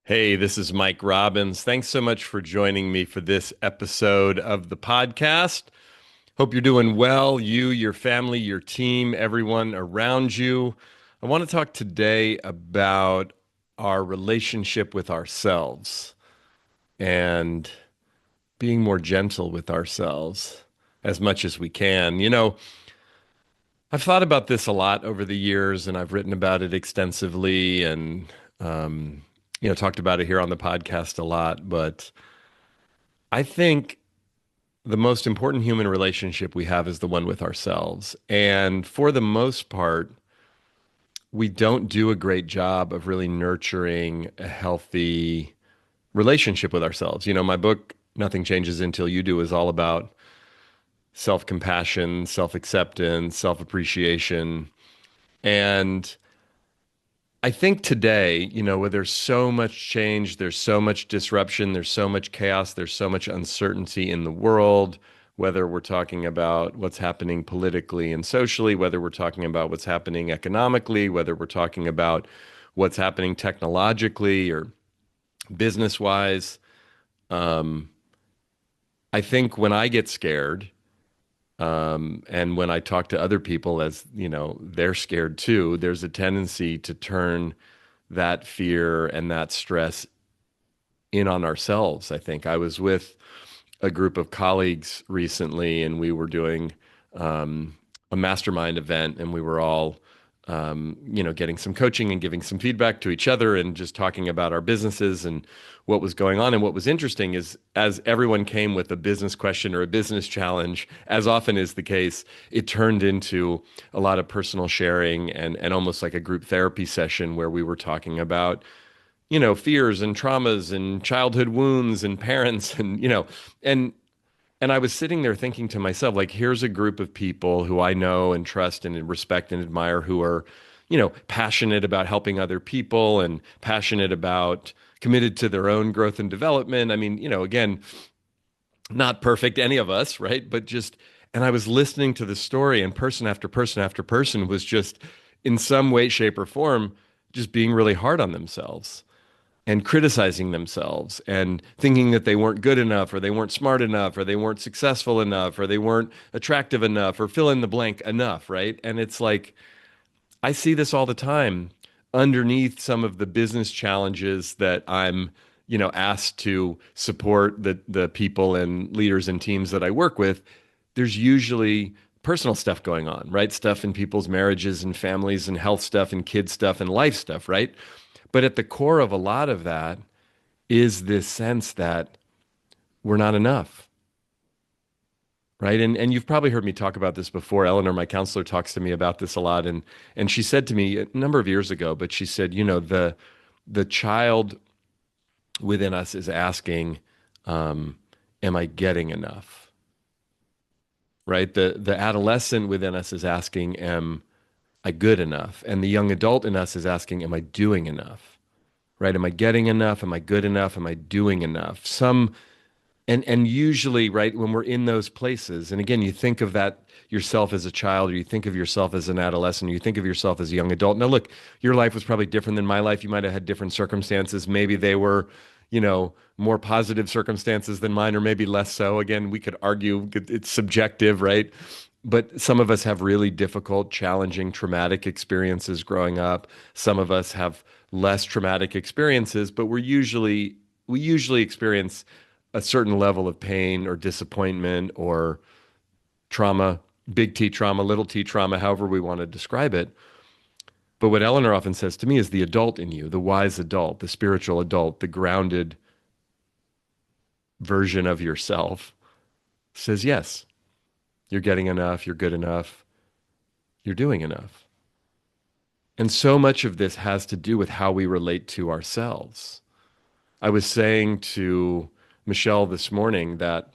Hey, this is Mike Robbins. Thanks so much for joining me for this episode of the podcast. Hope you're doing well, you, your family, your team, everyone around you. I want to talk today about our relationship with ourselves and being more gentle with ourselves as much as we can. I've thought about this a lot over the years and I've written about it extensively and talked about it here on the podcast a lot, but I think the most important human relationship we have is the one with ourselves. And for the most part, we don't do a great job of really nurturing a healthy relationship with ourselves. My book, Nothing Changes Until You Do, is all about self compassion, self acceptance, self appreciation. And I think today, where there's so much change, there's so much disruption, there's so much chaos, there's so much uncertainty in the world, whether we're talking about what's happening politically and socially, whether we're talking about what's happening economically, whether we're talking about what's happening technologically or business wise. Um, I think when I get scared, and when I talk to other people, as they're scared too, there's a tendency to turn that fear and that stress in on ourselves. I think I was with a group of colleagues recently, and we were doing a mastermind event, and we were all, getting some coaching and giving some feedback to each other, and just talking about our businesses and what was going on. And what was interesting is, as everyone came with a business question or a business challenge, as often is the case, it turned into a lot of personal sharing and almost like a group therapy session where we were talking about fears and traumas and childhood wounds and parents and and I was sitting there thinking to myself, like, here's a group of people who I know and trust and respect and admire who are, passionate about helping other people and passionate about committed to their own growth and development. I mean, again, not perfect, any of us, right? But just, and I was listening to the story, and person after person after person was just in some way, shape, or form, just being really hard on themselves and criticizing themselves and thinking that they weren't good enough or they weren't smart enough or they weren't successful enough or they weren't attractive enough or fill in the blank enough, right? And it's like I see this all the time underneath some of the business challenges that I'm, asked to support the people and leaders and teams that I work with. There's usually personal stuff going on, right? Stuff in people's marriages and families and health stuff and kid stuff and life stuff, right? But at the core of a lot of that is this sense that we're not enough, right? And you've probably heard me talk about this before. Eleanor, my counselor, talks to me about this a lot, and she said to me a number of years ago, but she said, the child within us is asking, am I getting enough? Right? The adolescent within us is asking, am I good enough? And the young adult in us is asking, am I doing enough? Right? Am I getting enough? Am I good enough? Am I doing enough? And usually, right, when we're in those places, and again, you think of that yourself as a child, or you think of yourself as an adolescent, or you think of yourself as a young adult. Now, look, your life was probably different than my life. You might have had different circumstances. Maybe they were, more positive circumstances than mine, or maybe less so. Again, we could argue it's subjective, right? But some of us have really difficult, challenging, traumatic experiences growing up. Some of us have less traumatic experiences, but we usually experience a certain level of pain or disappointment or trauma, big T trauma, little t trauma, however we want to describe it. But what Eleanor often says to me is the adult in you, the wise adult, the spiritual adult, the grounded version of yourself says, yes, you're getting enough, you're good enough, you're doing enough. And so much of this has to do with how we relate to ourselves. I was saying to Michelle this morning that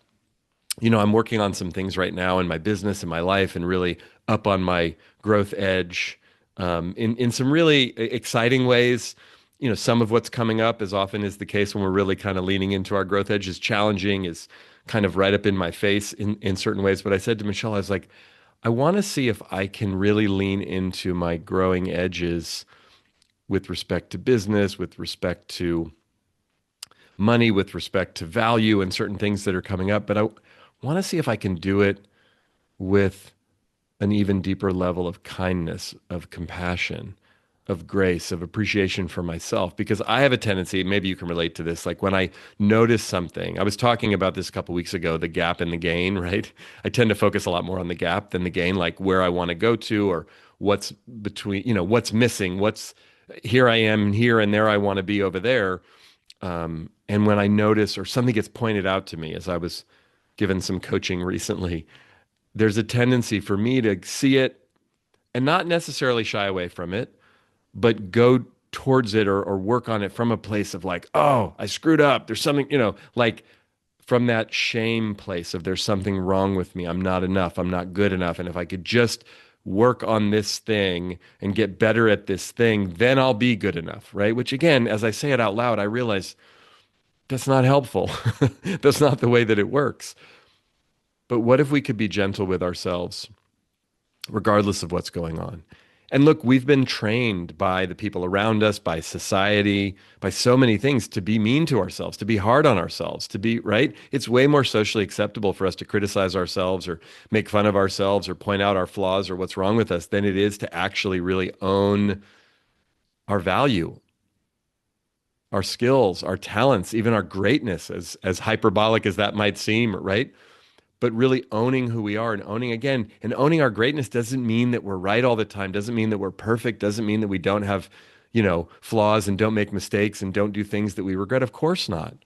I'm working on some things right now in my business and my life and really up on my growth edge in some really exciting ways. Some of what's coming up, as often is the case when we're really kind of leaning into our growth edge, is challenging, is kind of right up in my face in certain ways. But I said to Michelle, I was like, I want to see if I can really lean into my growing edges with respect to business, with respect to money, with respect to value and certain things that are coming up. But I want to see if I can do it with an even deeper level of kindness, of compassion, of grace, of appreciation for myself. Because I have a tendency, maybe you can relate to this, like when I notice something, I was talking about this a couple weeks ago, the gap and the gain, right? I tend to focus a lot more on the gap than the gain, like where I want to go to or what's between, what's missing, what's here I am here and there I want to be over there. And when I notice or something gets pointed out to me as I was given some coaching recently, there's a tendency for me to see it and not necessarily shy away from it, but go towards it or work on it from a place of like, oh, I screwed up. There's something, like from that shame place of there's something wrong with me. I'm not enough. I'm not good enough. And if I could just work on this thing and get better at this thing, then I'll be good enough, right? Which again, as I say it out loud, I realize that's not helpful. That's not the way that it works. But what if we could be gentle with ourselves, regardless of what's going on? And look, we've been trained by the people around us, by society, by so many things to be mean to ourselves, to be hard on ourselves, to be, right? It's way more socially acceptable for us to criticize ourselves or make fun of ourselves or point out our flaws or what's wrong with us than it is to actually really own our value, our skills, our talents, even our greatness, as hyperbolic as that might seem, right? But really owning who we are and owning again and owning our greatness doesn't mean that we're right all the time, doesn't mean that we're perfect, doesn't mean that we don't have, flaws and don't make mistakes and don't do things that we regret. Of course not.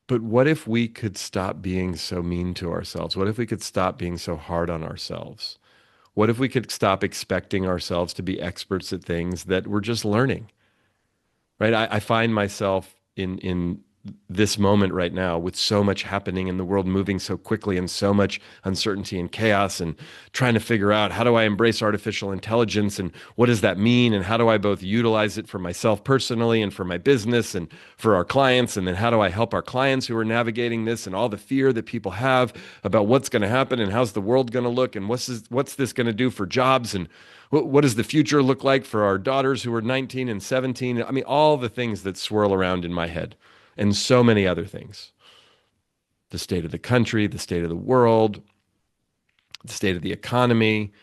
But what if we could stop being so mean to ourselves? What if we could stop being so hard on ourselves? What if we could stop expecting ourselves to be experts at things that we're just learning? Right? I find myself in this moment right now with so much happening in the world, moving so quickly and so much uncertainty and chaos, and trying to figure out how do I embrace artificial intelligence and what does that mean, and how do I both utilize it for myself personally and for my business and for our clients, and then how do I help our clients who are navigating this and all the fear that people have about what's going to happen and how's the world going to look and what's this going to do for jobs, and what does the future look like for our daughters who are 19 and 17? I mean, all the things that swirl around in my head and so many other things. The state of the country, the state of the world, the state of the economy.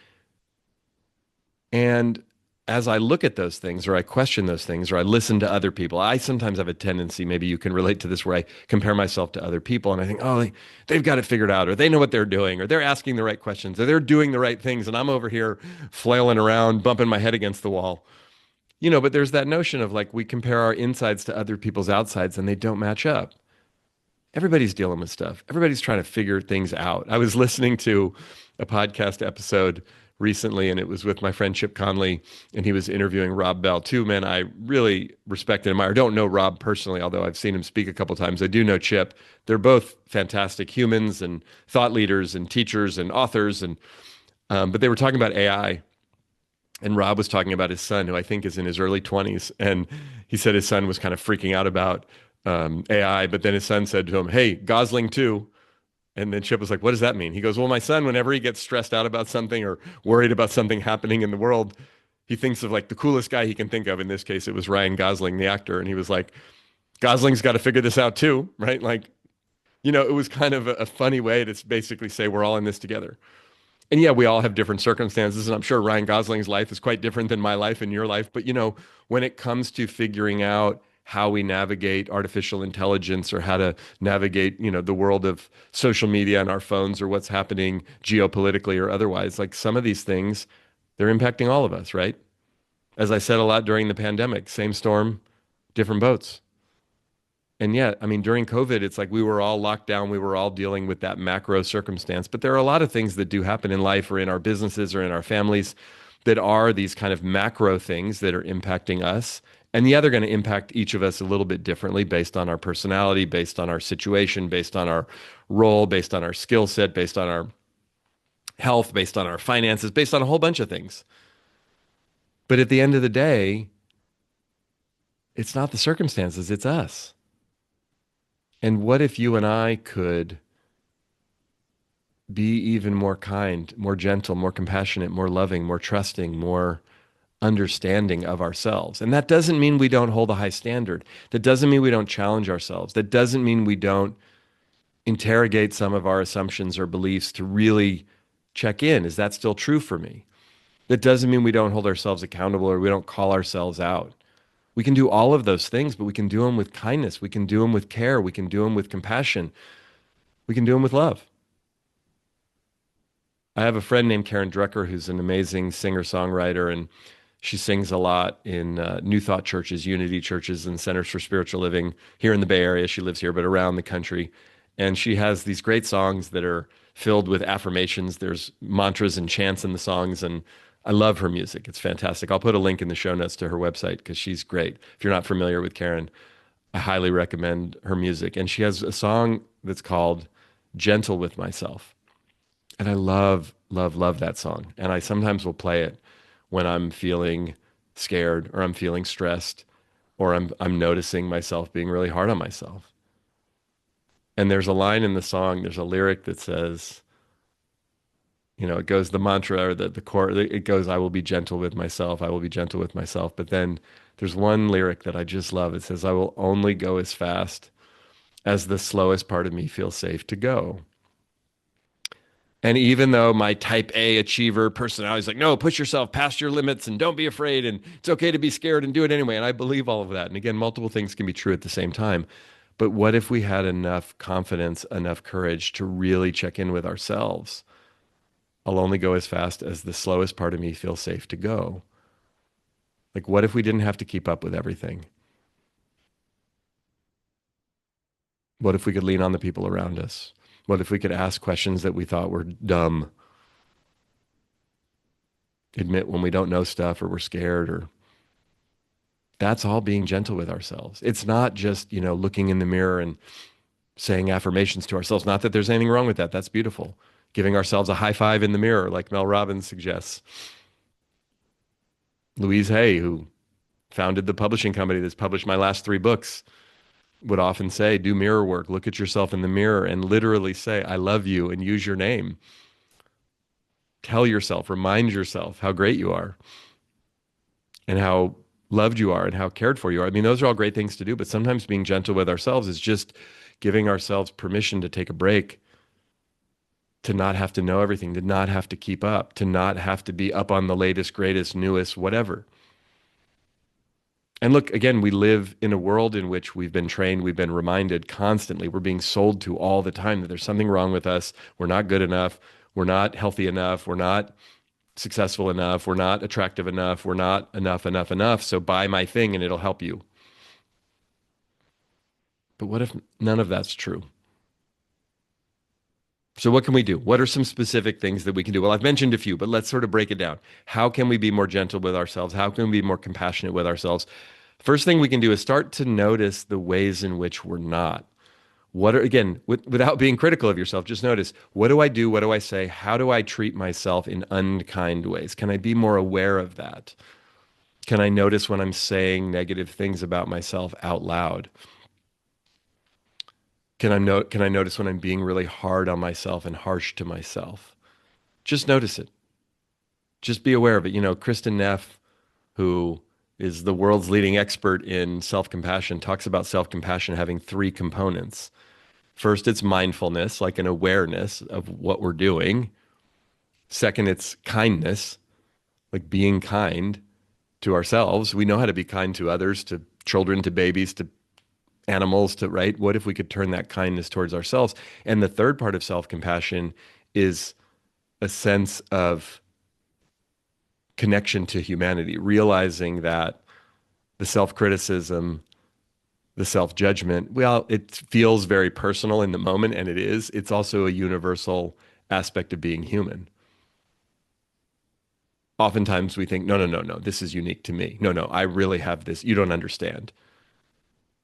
And as I look at those things or I question those things or I listen to other people, I sometimes have a tendency, maybe you can relate to this, where I compare myself to other people and I think, oh, they've got it figured out, or they know what they're doing, or they're asking the right questions, or they're doing the right things. And I'm over here flailing around, bumping my head against the wall. But there's that notion of like we compare our insides to other people's outsides and they don't match up. Everybody's dealing with stuff. Everybody's trying to figure things out. I was listening to a podcast episode recently, and it was with my friend Chip Conley, and he was interviewing Rob Bell. Two men I really respect and admire. I don't know Rob personally, although I've seen him speak a couple times. I do know Chip. They're both fantastic humans and thought leaders and teachers and authors, and but they were talking about AI. And Rob was talking about his son, who I think is in his early 20s. And he said his son was kind of freaking out about AI. But then his son said to him, hey, Gosling too. And then Chip was like, what does that mean? He goes, well, my son, whenever he gets stressed out about something or worried about something happening in the world, he thinks of like the coolest guy he can think of. In this case, it was Ryan Gosling, the actor. And he was like, Gosling's got to figure this out too, right? Like, it was kind of a funny way to basically say we're all in this together. And yeah, we all have different circumstances, and I'm sure Ryan Gosling's life is quite different than my life and your life. But when it comes to figuring out how we navigate artificial intelligence or how to navigate, the world of social media and our phones or what's happening geopolitically or otherwise, like some of these things, they're impacting all of us, right? As I said a lot during the pandemic, same storm, different boats. And yet, I mean, during COVID, it's like we were all locked down. We were all dealing with that macro circumstance. But there are a lot of things that do happen in life or in our businesses or in our families that are these kind of macro things that are impacting us. And yeah, they're going to impact each of us a little bit differently based on our personality, based on our situation, based on our role, based on our skill set, based on our health, based on our finances, based on a whole bunch of things. But at the end of the day, it's not the circumstances, it's us. And what if you and I could be even more kind, more gentle, more compassionate, more loving, more trusting, more understanding of ourselves. And that doesn't mean we don't hold a high standard. That doesn't mean we don't challenge ourselves. That doesn't mean we don't interrogate some of our assumptions or beliefs to really check in. Is that still true for me? That doesn't mean we don't hold ourselves accountable or we don't call ourselves out. We can do all of those things, but we can do them with kindness. We can do them with care. We can do them with compassion. We can do them with love. I have a friend named Karen Drucker who's an amazing singer-songwriter, and she sings a lot in New Thought churches, Unity churches, and Centers for Spiritual Living here in the Bay Area. She lives here, but around the country. And she has these great songs that are filled with affirmations. There's mantras and chants in the songs, and I love her music. It's fantastic. I'll put a link in the show notes to her website because she's great. If you're not familiar with Karen, I highly recommend her music. And she has a song that's called Gentle with Myself. And I love, love, love that song. And I sometimes will play it when I'm feeling scared or I'm feeling stressed or I'm noticing myself being really hard on myself. And there's a line in the song, there's a lyric that says, it goes the mantra or the core, it goes, I will be gentle with myself. I will be gentle with myself. But then there's one lyric that I just love. It says, I will only go as fast as the slowest part of me feels safe to go. And even though my type A achiever personality is like, no, push yourself past your limits and don't be afraid. And it's okay to be scared and do it anyway. And I believe all of that. And again, multiple things can be true at the same time. But what if we had enough confidence, enough courage to really check in with ourselves? I'll only go as fast as the slowest part of me feels safe to go. Like, what if we didn't have to keep up with everything? What if we could lean on the people around us? What if we could ask questions that we thought were dumb? Admit when we don't know stuff or we're scared or that's all being gentle with ourselves. It's not just, looking in the mirror and saying affirmations to ourselves. Not that there's anything wrong with that. That's beautiful. Giving ourselves a high five in the mirror, like Mel Robbins suggests. Louise Hay, who founded the publishing company that's published my last three books, would often say, do mirror work, look at yourself in the mirror and literally say, I love you, and use your name. Tell yourself, remind yourself how great you are and how loved you are and how cared for you are. I mean, those are all great things to do, but sometimes being gentle with ourselves is just giving ourselves permission to take a break, to not have to know everything, to not have to keep up, to not have to be up on the latest, greatest, newest, whatever. And look, again, we live in a world in which we've been trained, we've been reminded constantly, we're being sold to all the time that there's something wrong with us, we're not good enough, we're not healthy enough, we're not successful enough, we're not attractive enough, we're not enough, enough, enough, so buy my thing and it'll help you. But what if none of that's true? So what can we do? What are some specific things that we can do? Well, I've mentioned a few, but let's sort of break it down. How can we be more gentle with ourselves? How can we be more compassionate with ourselves? First thing we can do is start to notice the ways in which we're not. What are, again, without being critical of yourself, just notice, what do I do? What do I say? How do I treat myself in unkind ways? Can I be more aware of that? Can I notice when I'm saying negative things about myself out loud? Can I notice when I'm being really hard on myself and harsh to myself? Just notice it. Just be aware of it. Kristen Neff, who is the world's leading expert in self-compassion, talks about self-compassion having three components. First, it's mindfulness, like an awareness of what we're doing. Second, it's kindness, like being kind to ourselves. We know how to be kind to others, to children, to babies, to animals, to, right? What if we could turn that kindness towards ourselves? And the third part of self-compassion is a sense of connection to humanity, realizing that the self-criticism, the self-judgment, well, it feels very personal in the moment, and it is. It's also a universal aspect of being human. Oftentimes we think, no, no, no, no, this is unique to me. No, no, I really have this. You don't understand.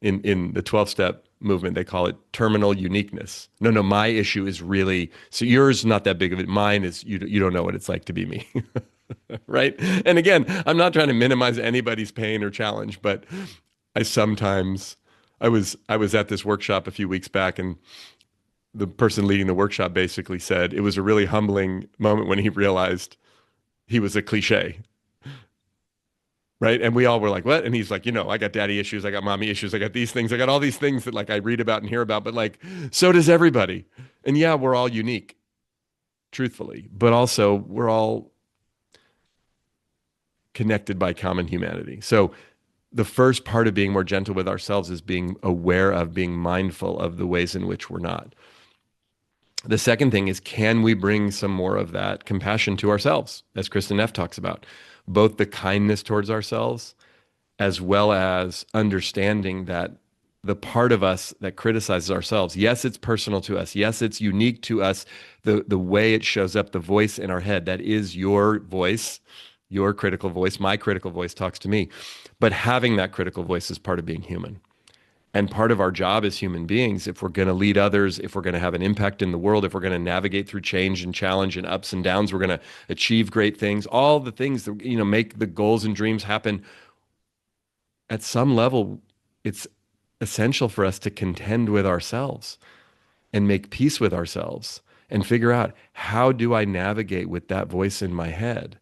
In the 12-step movement, they call it terminal uniqueness. No, no, my issue is really, so yours is not that big of it. Mine is, you don't know what it's like to be me. Right? And again, I'm not trying to minimize anybody's pain or challenge, but I sometimes, I was at this workshop a few weeks back, and the person leading the workshop basically said it was a really humbling moment when he realized he was a cliche. right? And we all were like, what? And he's like, I got daddy issues, I got mommy issues, I got these things, I got all these things that like I read about and hear about, but like, so does everybody. And yeah, we're all unique, truthfully, but also we're all connected by common humanity. So the first part of being more gentle with ourselves is being aware of, being mindful of the ways in which we're not. The second thing is, can we bring some more of that compassion to ourselves, as Kristen Neff talks about, both the kindness towards ourselves as well as understanding that the part of us that criticizes ourselves, yes, it's personal to us. Yes, it's unique to us. The way it shows up, the voice in our head, that is your voice, your critical voice. My critical voice talks to me. But having that critical voice is part of being human. And part of our job as human beings, if we're going to lead others, if we're going to have an impact in the world, if we're going to navigate through change and challenge and ups and downs, we're going to achieve great things, all the things that, make the goals and dreams happen. At some level, it's essential for us to contend with ourselves and make peace with ourselves and figure out, how do I navigate with that voice in my head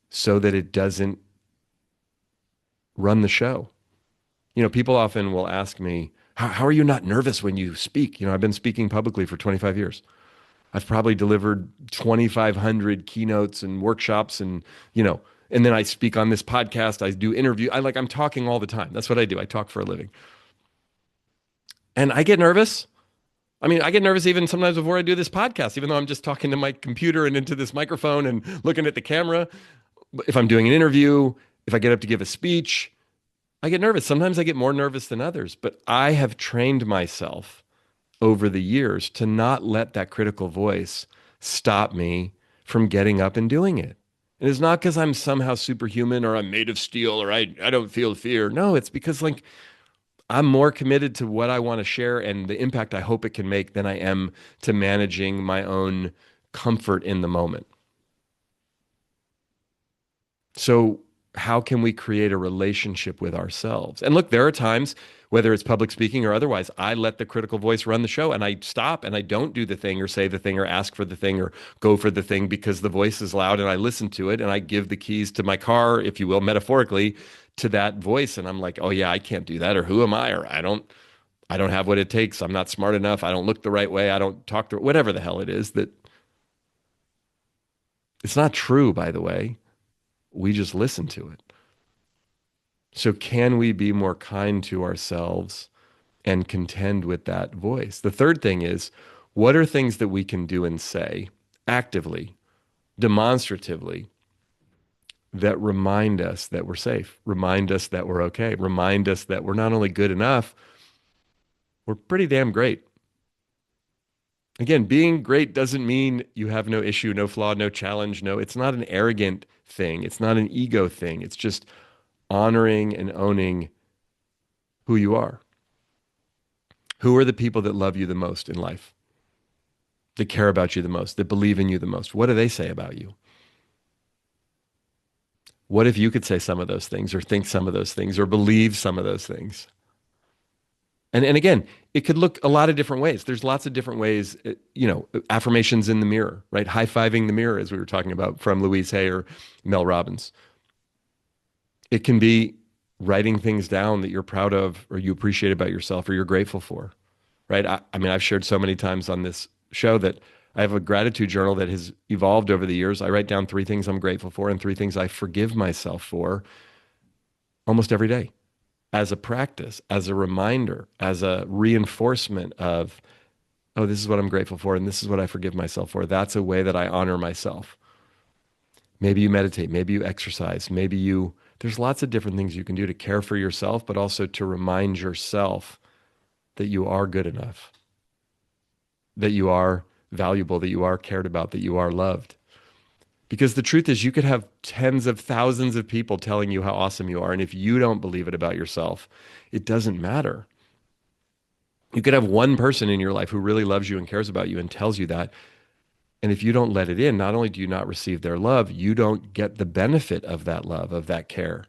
so that it doesn't run the show? People often will ask me, how are you not nervous when you speak? I've been speaking publicly for 25 years. I've probably delivered 2,500 keynotes and workshops and then I speak on this podcast. I do interview. I'm talking all the time. That's what I do. I talk for a living. And I get nervous. I mean, I get nervous even sometimes before I do this podcast, even though I'm just talking to my computer and into this microphone and looking at the camera. If I'm doing an interview, if I get up to give a speech, I get nervous. Sometimes I get more nervous than others, but I have trained myself over the years to not let that critical voice stop me from getting up and doing it. And it's not because I'm somehow superhuman or I'm made of steel or I don't feel fear. No, it's because I'm more committed to what I want to share and the impact I hope it can make than I am to managing my own comfort in the moment. So, how can we create a relationship with ourselves? And look, there are times, whether it's public speaking or otherwise, I let the critical voice run the show and I stop and I don't do the thing or say the thing or ask for the thing or go for the thing because the voice is loud, and I listen to it and I give the keys to my car, if you will, metaphorically, to that voice. And I'm like, oh yeah, I can't do that. Or who am I? Or I don't have what it takes. I'm not smart enough. I don't look the right way. I don't talk the whatever the hell it is. That it's not true, by the way. We just listen to it. So, can we be more kind to ourselves and contend with that voice? The third thing is, what are things that we can do and say actively, demonstratively, that remind us that we're safe, remind us that we're okay, remind us that we're not only good enough, we're pretty damn great. Again, being great doesn't mean you have no issue, no flaw, no challenge. No, it's not an arrogant thing. It's not an ego thing. It's just honoring and owning who you are. Who are the people that love you the most in life, that care about you the most, that believe in you the most? What do they say about you? What if you could say some of those things or think some of those things or believe some of those things? And again, it could look a lot of different ways. There's lots of different ways, affirmations in the mirror, right? High-fiving the mirror, as we were talking about, from Louise Hay or Mel Robbins. It can be writing things down that you're proud of or you appreciate about yourself or you're grateful for, right? I mean, I've shared so many times on this show that I have a gratitude journal that has evolved over the years. I write down 3 things I'm grateful for and 3 things I forgive myself for almost every day, as a practice, as a reminder, as a reinforcement of, oh, this is what I'm grateful for and this is what I forgive myself for. That's a way that I honor myself. Maybe you meditate, maybe you exercise, there's lots of different things you can do to care for yourself, but also to remind yourself that you are good enough, that you are valuable, that you are cared about, that you are loved. Because the truth is, you could have tens of thousands of people telling you how awesome you are. And if you don't believe it about yourself, it doesn't matter. You could have one person in your life who really loves you and cares about you and tells you that. And if you don't let it in, not only do you not receive their love, you don't get the benefit of that love, of that care.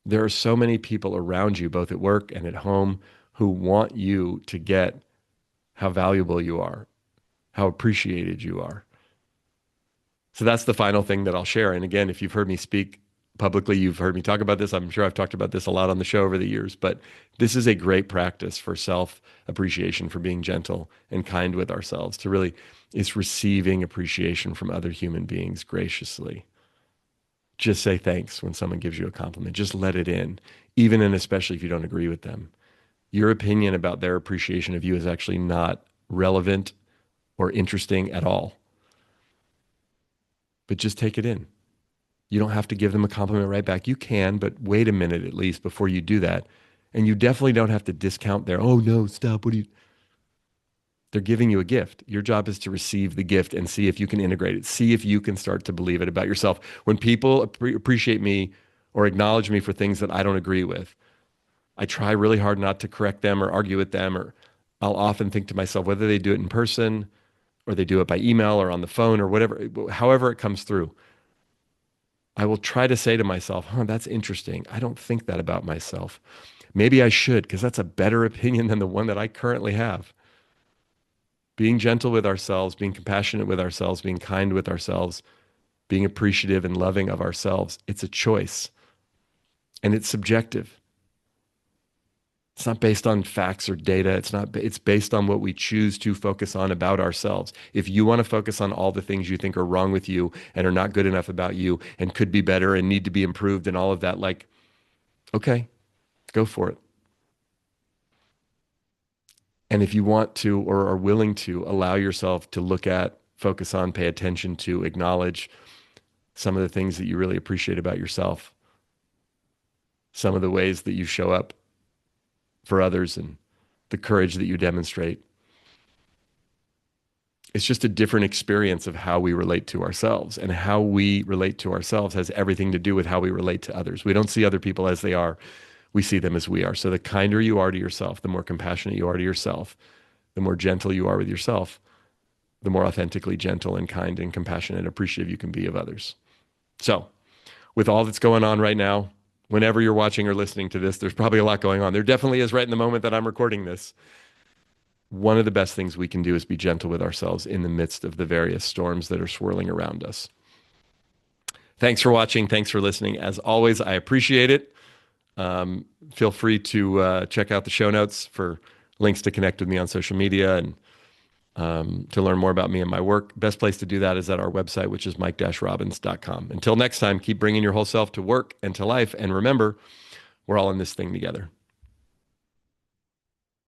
There are so many people around you, both at work and at home, who want you to get how valuable you are, how appreciated you are. So that's the final thing that I'll share. And again, if you've heard me speak publicly, you've heard me talk about this. I'm sure I've talked about this a lot on the show over the years, but this is a great practice for self appreciation, for being gentle and kind with ourselves, to really is receiving appreciation from other human beings graciously. Just say thanks when someone gives you a compliment. Just let it in, even and especially if you don't agree with them. Your opinion about their appreciation of you is actually not relevant or interesting at all, but just take it in. You don't have to give them a compliment right back. You can, but wait a minute at least before you do that. And you definitely don't have to discount their, oh no, stop. What do you? They're giving you a gift. Your job is to receive the gift and see if you can integrate it. See if you can start to believe it about yourself. When people appreciate me or acknowledge me for things that I don't agree with, I try really hard not to correct them or argue with them, or I'll often think to myself, whether they do it in person or they do it by email or on the phone or whatever, however it comes through, I will try to say to myself, huh, that's interesting. I don't think that about myself. Maybe I should, because that's a better opinion than the one that I currently have. Being gentle with ourselves, being compassionate with ourselves, being kind with ourselves, being appreciative and loving of ourselves, it's a choice and it's subjective. It's not based on facts or data. It's based on what we choose to focus on about ourselves. If you want to focus on all the things you think are wrong with you and are not good enough about you and could be better and need to be improved and all of that, like, okay, go for it. And if you want to or are willing to allow yourself to look at, focus on, pay attention to, acknowledge some of the things that you really appreciate about yourself, some of the ways that you show up for others and the courage that you demonstrate. It's just a different experience of how we relate to ourselves. And how we relate to ourselves has everything to do with how we relate to others. We don't see other people as they are, we see them as we are. So the kinder you are to yourself, the more compassionate you are to yourself, the more gentle you are with yourself, the more authentically gentle and kind and compassionate and appreciative you can be of others. So, with all that's going on right now, whenever you're watching or listening to this, there's probably a lot going on. There definitely is right in the moment that I'm recording this. One of the best things we can do is be gentle with ourselves in the midst of the various storms that are swirling around us. Thanks for watching. Thanks for listening. As always, I appreciate it. Feel free to check out the show notes for links to connect with me on social media and to learn more about me and my work. Best place to do that is at our website, which is mike-robbins.com. Until next time, keep bringing your whole self to work and to life. And remember, we're all in this thing together.